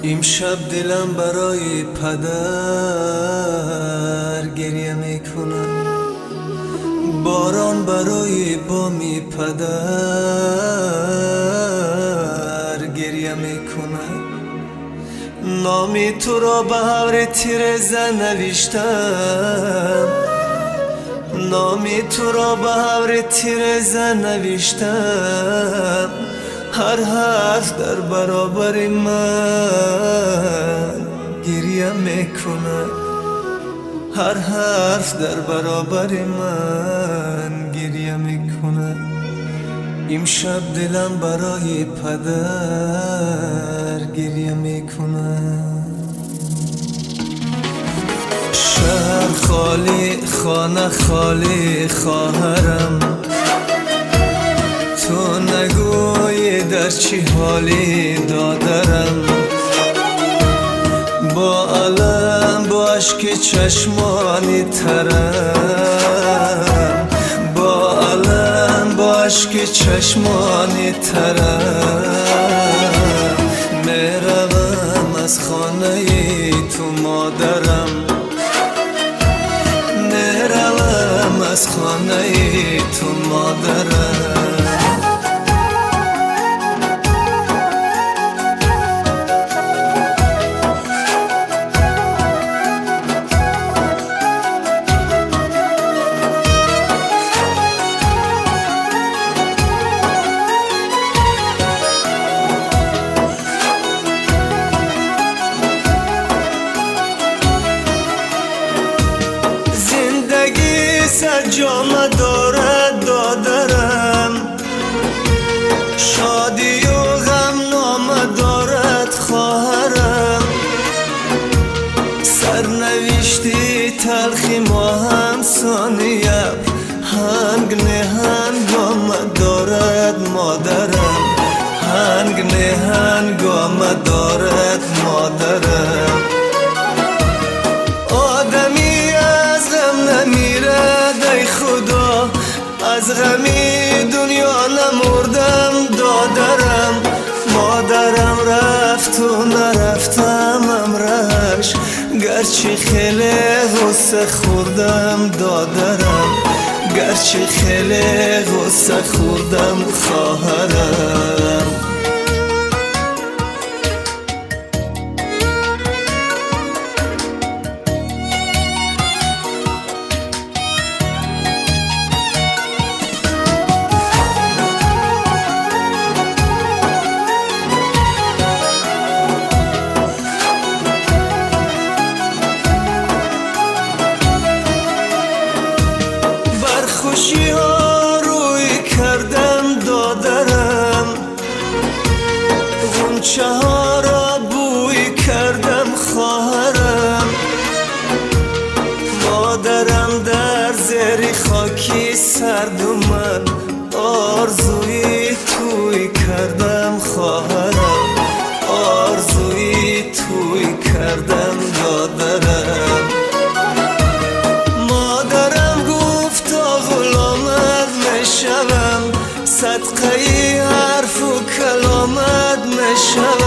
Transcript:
امشب دلم برای پدر گریه میکنه، باران برای بامی پدر گریه میکنه. نامی تو را به ابر تیره‌زن نوشتم، نامی تو را به ابر تیره‌زن نوشتم. هر حرف در برابر من گریه میکنه، هر حرف در برابر من گریه میکنه. امشب دلم برای پدر گریه میکنه. شهر خالی، خانه خالی، خواهرم تو نگوی در چی حالی دادرم. با علم با عشق چشمانی ترم، با علم با عشق چشمانی ترم. میروم از خانه تو مادرم، میروم از خانه تو مادرم. جامه دارد دادرم، شادی و غم نامه دارد خواهرم. سرنوشتی تلخی ما هم ثانیه، هنگ نه هنگامه دارد مادرم، هنگ نه هنگامه دارد مادرم. آدمی از غم نمیرد ای خدا، از غمی دنیا نمردم دادرم. مادرم رفت و نرفتم امرش، گرچه خیلی غصه خوردم دادرم، گرچه خیلی غصه خوردم خواهرم. خوشی ها روی کردم دادرم، غنچه ها را بوی کردم خواهرم. مادرم در زیر خاکی سرد و من آرزوی توی کردم خواهرم، آرزوی توی کردم دادرم. صدقه حرف و کلامت نشم،